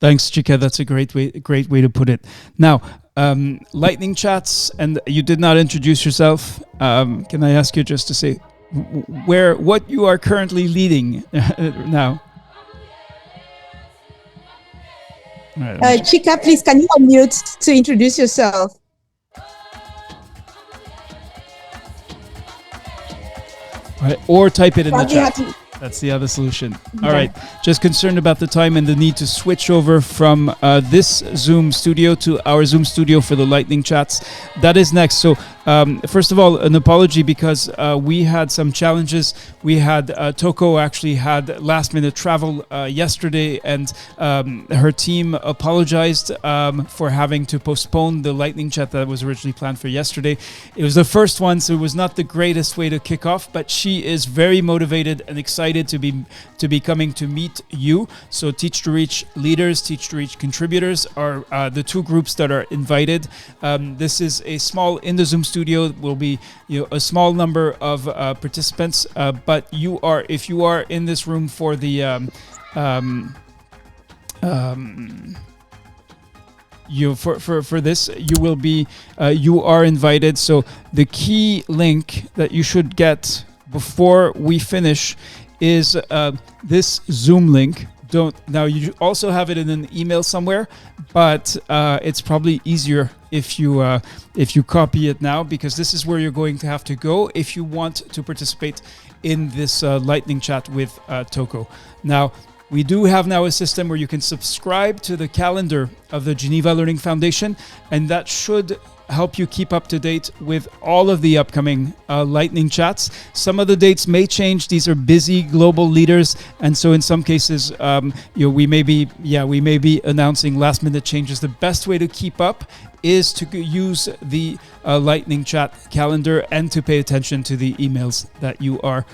Thanks, Chika. That's a great way to put it. Now, lightning chats, and you did not introduce yourself. Can I ask you just to say what you are currently leading now? Right, Chika, please, can you unmute to introduce yourself? Right, or type it in the chat. That's the other solution. All right. Just concerned about the time and the need to switch over from this Zoom studio to our Zoom studio for the lightning chats. That is next. So first of all, an apology because we had some challenges. We had Toko actually had last minute travel yesterday, and her team apologized for having to postpone the lightning chat that was originally planned for yesterday. It was the first one, so it was not the greatest way to kick off, but she is very motivated and excited to be coming to meet you. So Teach to Reach leaders, Teach to Reach contributors are the two groups that are invited. This is a small, in the Zoom studio will be a small number of participants, but if you are in this room for the for this, you are invited. So the key link that you should get before we finish is this Zoom link. Now you also have it in an email somewhere, but it's probably easier if you copy it now, because this is where you're going to have to go if you want to participate in this lightning chat with Toko. Now, we do have now a system where you can subscribe to the calendar of the Geneva Learning Foundation, and that should help you keep up to date with all of the upcoming lightning chats. Some of the dates may change. These are busy global leaders, and so in some cases, we may be announcing last minute changes. The best way to keep up is to use the lightning chat calendar and to pay attention to the emails that you are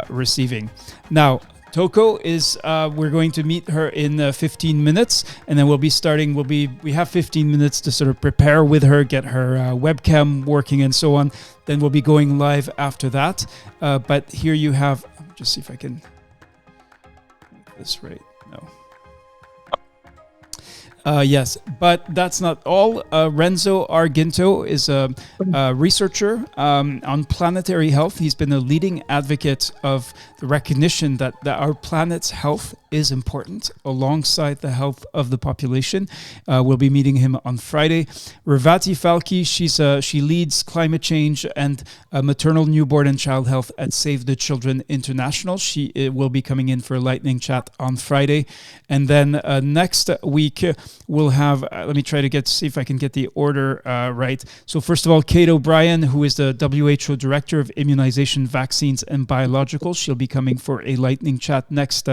receiving. Now, Toko is, we're going to meet her in 15 minutes, and then we'll be starting, we have 15 minutes to sort of prepare with her, get her webcam working and so on. Then we'll be going live after that. But here you have, just see if I can make this right. No. Yes, but that's not all. Renzo Argento is a researcher on planetary health. He's been a leading advocate of the recognition that our planet's health is important alongside the health of the population. We'll be meeting him on Friday. Revati Falki, she leads climate change and maternal, newborn, and child health at Save the Children International. She will be coming in for a lightning chat on Friday. And then next week, we'll have, let me try to see if I can get the order right. So first of all, Kate O'Brien, who is the WHO Director of Immunization, Vaccines, and Biologicals. She'll be coming for a lightning chat next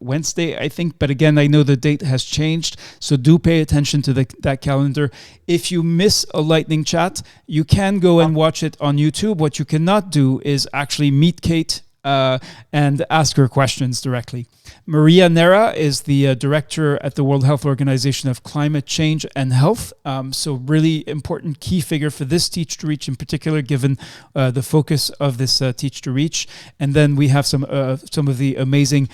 Wednesday, I think. But again, I know the date has changed, so do pay attention to that calendar. If you miss a lightning chat, you can go and watch it on YouTube. What you cannot do is actually meet Kate and ask her questions directly. Maria Nera is the director at the World Health Organization of Climate Change and Health. So really important key figure for this Teach to Reach in particular, given the focus of this Teach to Reach. And then we have some of the amazing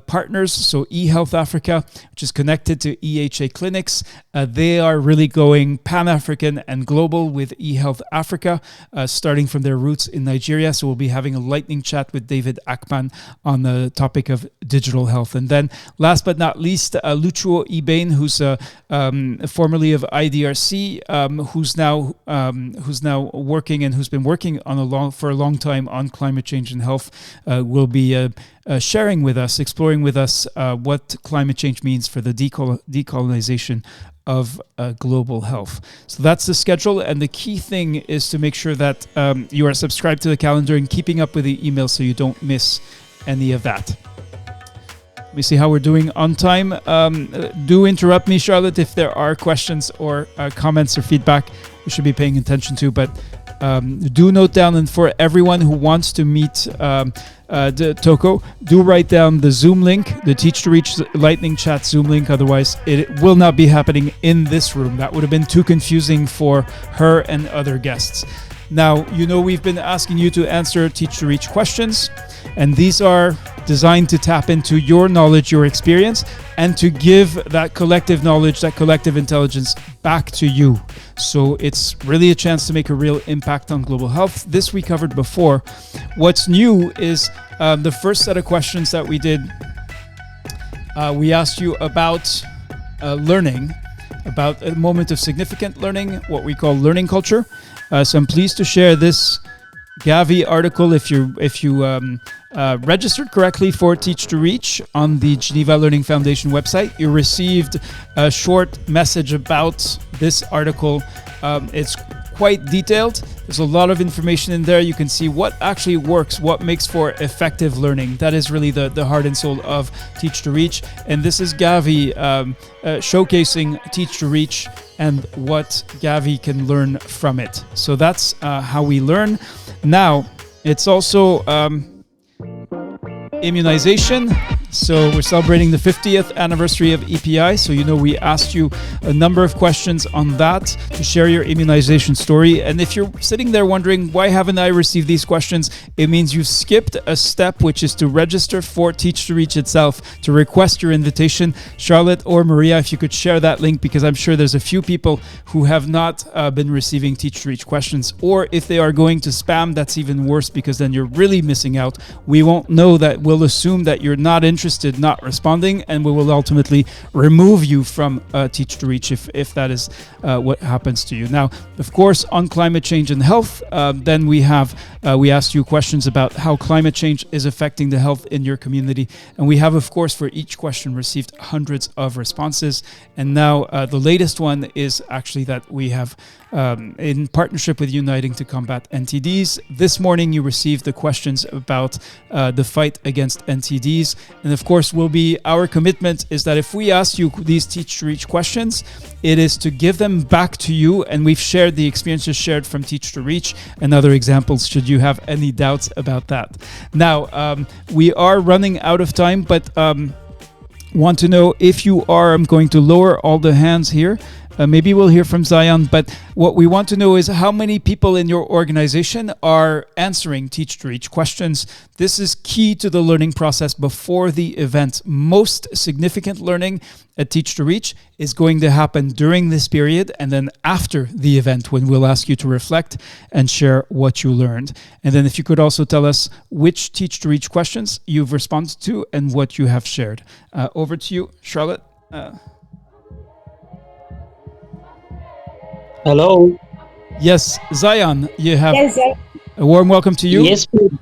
partners. So eHealth Africa, which is connected to EHA clinics. They are really going Pan-African and global with eHealth Africa, starting from their roots in Nigeria. So we'll be having a lightning chat with David Akpan on the topic of digital health. And then last but not least, Luchuo Ibane, who's formerly of IDRC, who's now working and who's been working for a long time on climate change and health, will be sharing with us, exploring with us what climate change means for the decolonization of global health. So that's the schedule, and the key thing is to make sure that you are subscribed to the calendar and keeping up with the emails so you don't miss any of that. Let me see how we're doing on time. Do interrupt me, Charlotte, if there are questions or comments or feedback we should be paying attention to. But do note down, and for everyone who wants to meet Toko, do write down the Zoom link, the Teach to Reach Lightning Chat Zoom link. Otherwise, it will not be happening in this room. That would have been too confusing for her and other guests. Now, we've been asking you to answer Teach to Reach questions, and these are designed to tap into your knowledge, your experience, and to give that collective knowledge, that collective intelligence back to you. So it's really a chance to make a real impact on global health. This we covered before. What's new is the first set of questions that we did. We asked you about learning, about a moment of significant learning, what we call learning culture. So I'm pleased to share this Gavi article. If you registered correctly for Teach to Reach on the Geneva Learning Foundation website, you received a short message about this article. It's quite detailed. There's a lot of information in there. You can see what actually works, what makes for effective learning. That is really the heart and soul of Teach to Reach. And this is Gavi showcasing Teach to Reach and what Gavi can learn from it. So that's how we learn. Now, it's also immunization. So we're celebrating the 50th anniversary of EPI. So, we asked you a number of questions on that to share your immunization story. And if you're sitting there wondering, why haven't I received these questions? It means you've skipped a step, which is to register for Teach to Reach itself, to request your invitation. Charlotte or Maria, if you could share that link, because I'm sure there's a few people who have not been receiving Teach to Reach questions. Or if they are going to spam, that's even worse, because then you're really missing out. We won't know that. We'll assume that you're not interested, not responding, and we will ultimately remove you from Teach to Reach if that is what happens to you. Now, of course, on climate change and health, then we asked you questions about how climate change is affecting the health in your community, and we have, of course, for each question received hundreds of responses. And now the latest one is actually that we have in partnership with Uniting to Combat NTDs. This morning you received the questions about the fight against NTDs. And of course, our commitment is that if we ask you these Teach to Reach questions, it is to give them back to you. And we've shared the experiences shared from Teach to Reach and other examples, should you have any doubts about that. Now, we are running out of time, but want to know if you are. I'm going to lower all the hands here. Maybe we'll hear from Zion, but what we want to know is how many people in your organization are answering Teach to Reach questions. This is key to the learning process before the event. Most significant learning at Teach to Reach is going to happen during this period and then after the event, when we'll ask you to reflect and share what you learned. And then if you could also tell us which Teach to Reach questions you've responded to and what you have shared. Over to you, Charlotte. Hello. Yes, Zion, you have Yes, a warm welcome to you. Yes, please.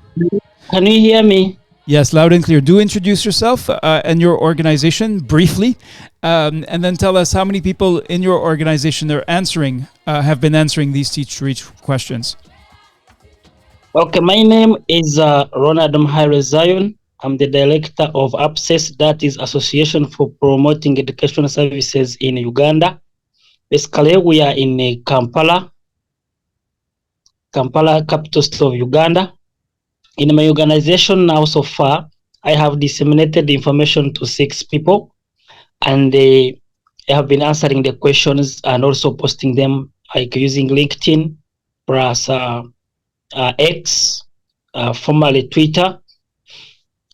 Can you hear me? Yes, loud and clear. Do introduce yourself and your organization briefly, and then tell us how many people in your organization have been answering these Teach to Reach questions. Okay, my name is Ronald Mhaire Zion. I'm the director of APSES, that is Association for Promoting Educational Services in Uganda. Basically, we are in Kampala, capital city of Uganda. In my organization now so far, I have disseminated the information to 6 people, and they have been answering the questions and also posting them, like using LinkedIn, plus X, formerly Twitter.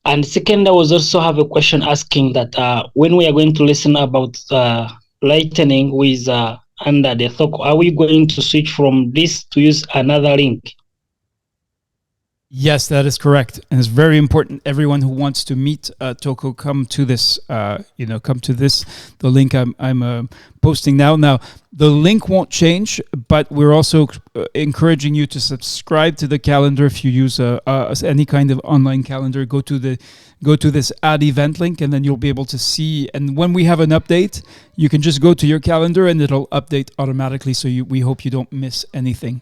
And second, I was also have a question asking that when we are going to listen about lightning with under the talk, are we going to switch from this to use another link? Yes, that is correct, and it's very important. Everyone who wants to meet Toko, come to this. Come to this. The link I'm posting now. Now, the link won't change, but we're also encouraging you to subscribe to the calendar. If you use any kind of online calendar, go to this add event link, and then you'll be able to see. And when we have an update, you can just go to your calendar, and it'll update automatically. So we hope you don't miss anything.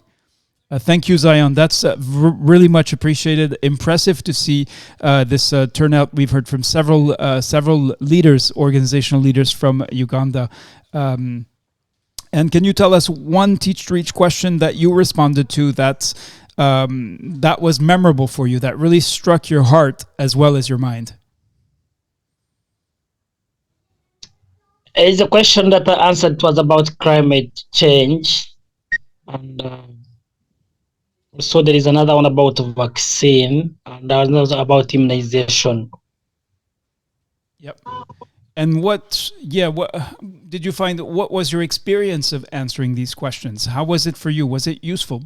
Thank you, Zion. That's really much appreciated. Impressive to see this turnout. We've heard from several leaders, organizational leaders from Uganda. And can you tell us one Teach to Reach question that you responded to that was memorable for you, that really struck your heart as well as your mind? It's a question that I answered was about climate change, and so there is another one about vaccine, and another about immunization. Yep. And what did you find? What was your experience of answering these questions? How was it for you? Was it useful,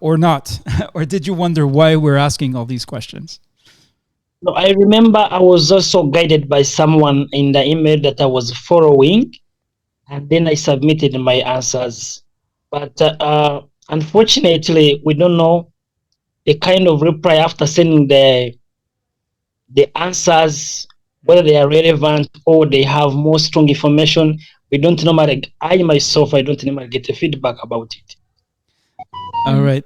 or not? Or did you wonder why we're asking all these questions? No, I remember I was also guided by someone in the email that I was following, and then I submitted my answers. But unfortunately, we don't know the kind of reply after sending the answers, whether they are relevant or they have more strong information. We don't normally, I myself, I don't normally get a feedback about it. All right.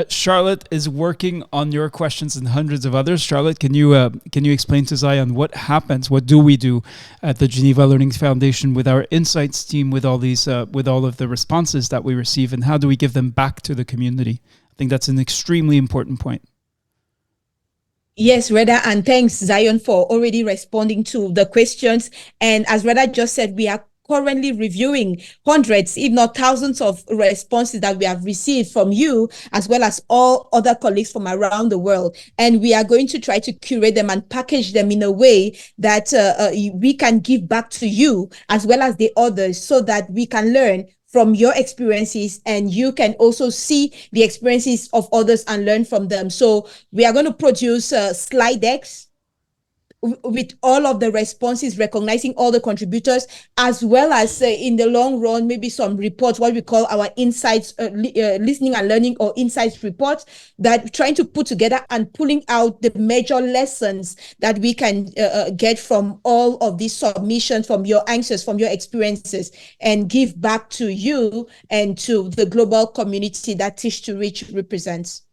Charlotte is working on your questions and hundreds of others. Charlotte, can you explain to Zion what happens? What do we do at the Geneva Learning Foundation with our insights team, with all these, with all of the responses that we receive, and how do we give them back to the community? I think that's an extremely important point. Yes, Reda, and thanks, Zion, for already responding to the questions. And as Reda just said, we are currently reviewing hundreds, if not thousands of responses that we have received from you, as well as all other colleagues from around the world. And we are going to try to curate them and package them in a way that we can give back to you, as well as the others, so that we can learn from your experiences, and you can also see the experiences of others and learn from them. So we are going to produce slide decks with all of the responses, recognizing all the contributors, as well as in the long run, maybe some reports, what we call our insights, listening and learning, or insights reports, that trying to put together and pulling out the major lessons that we can get from all of these submissions, from your answers, from your experiences, and give back to you and to the global community that Teach to Reach represents.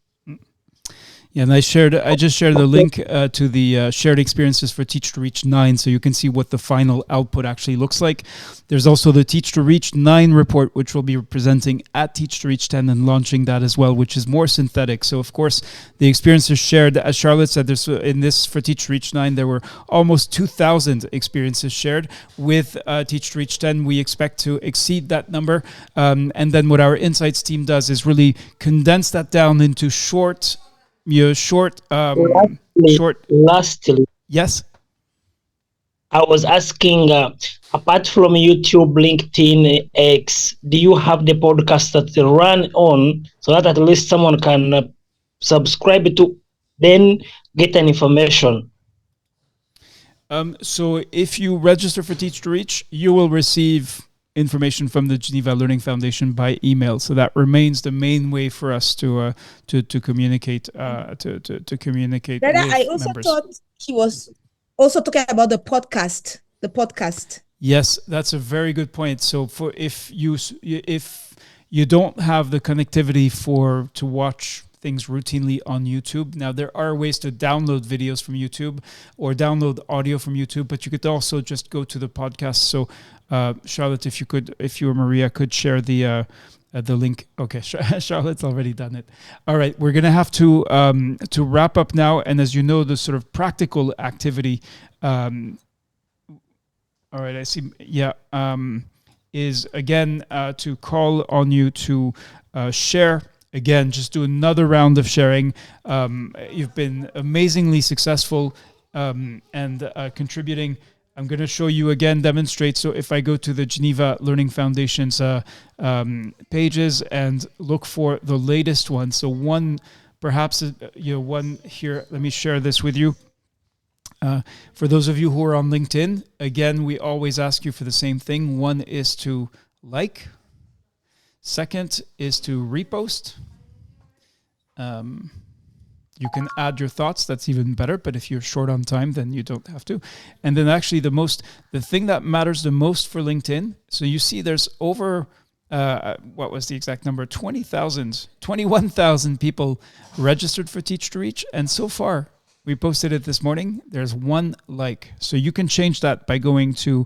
Yeah, and I just shared the link to the shared experiences for Teach to Reach 9, so you can see what the final output actually looks like. There's also the Teach to Reach 9 report, which we'll be presenting at Teach to Reach 10 and launching that as well, which is more synthetic. So, of course, the experiences shared, as Charlotte said, there's in this for Teach to Reach 9, there were almost 2,000 experiences shared. With Teach to Reach 10, we expect to exceed that number. And then what our insights team does is really condense that down into short. Lastly, yes. I was asking, apart from YouTube, LinkedIn, X, do you have the podcast that run on so that at least someone can subscribe to, then get an information? So if you register for Teach to Reach, you will receive information from the Geneva Learning Foundation by email. So that remains the main way for us to communicate to communicate with I also members. thought he was also talking about the podcast. The podcast. Yes, that's a very good point. So for if you don't have the connectivity to watch things routinely on YouTube. Now, there are ways to download videos from YouTube or download audio from YouTube, but you could also just go to the podcast. So, Charlotte, if you or Maria could share the link. Okay, Charlotte's already done it. All right, we're gonna have to wrap up now. And as you know, the sort of practical activity. All right, I see. Yeah, is again to call on you to share. Again, just do another round of sharing. You've been amazingly successful and contributing. I'm going to show you again, demonstrate. So if I go to the Geneva Learning Foundation's pages and look for the latest one. So one, perhaps, one here, let me share this with you. For those of you who are on LinkedIn, again, we always ask you for the same thing. One is to like. Second is to repost. You can add your thoughts. That's even better. But if you're short on time, then you don't have to. And then actually the thing that matters the most for LinkedIn. So you see there's over, what was the exact number? 21,000 people registered for Teach to Reach. And so far, we posted it this morning. There's one like. So you can change that by going to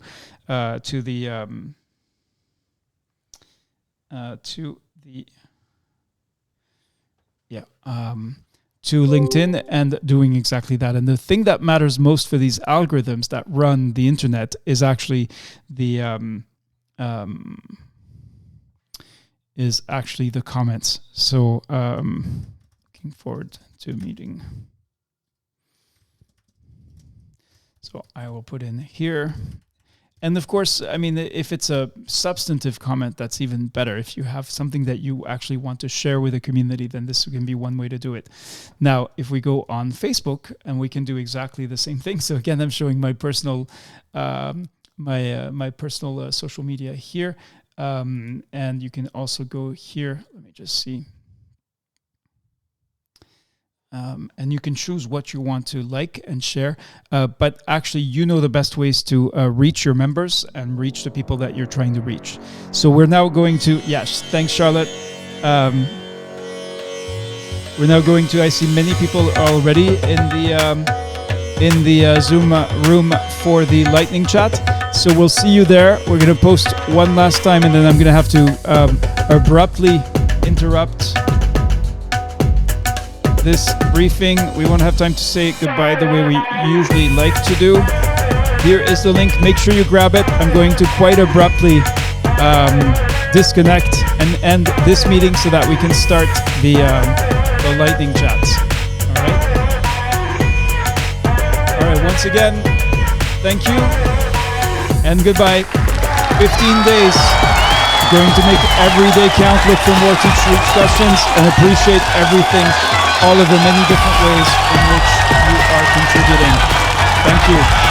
LinkedIn and doing exactly that. And the thing that matters most for these algorithms that run the internet is actually the comments. So looking forward to meeting. So I will put in here. And of course, I mean, if it's a substantive comment, that's even better. If you have something that you actually want to share with the community, then this can be one way to do it. Now, if we go on Facebook, and we can do exactly the same thing. So again, I'm showing my personal, my personal social media here, and you can also go here. Let me just see. And you can choose what you want to like and share. But actually, you know the best ways to reach your members and reach the people that you're trying to reach. So we're now going to, yes, thanks, Charlotte. We're now going to, I see many people already in the Zoom room for the lightning chat. So we'll see you there. We're going to post one last time, and then I'm going to have to abruptly interrupt this briefing. We won't have time to say goodbye the way we usually like to do. Here is the link. Make sure you grab it. I'm going to quite abruptly disconnect and end this meeting so that we can start the lightning chats. All right. Once again, thank you and goodbye. 15 days. Going to make every day count. Look for more Teach to Reach questions and appreciate everything, all of the many different ways in which you are contributing. Thank you.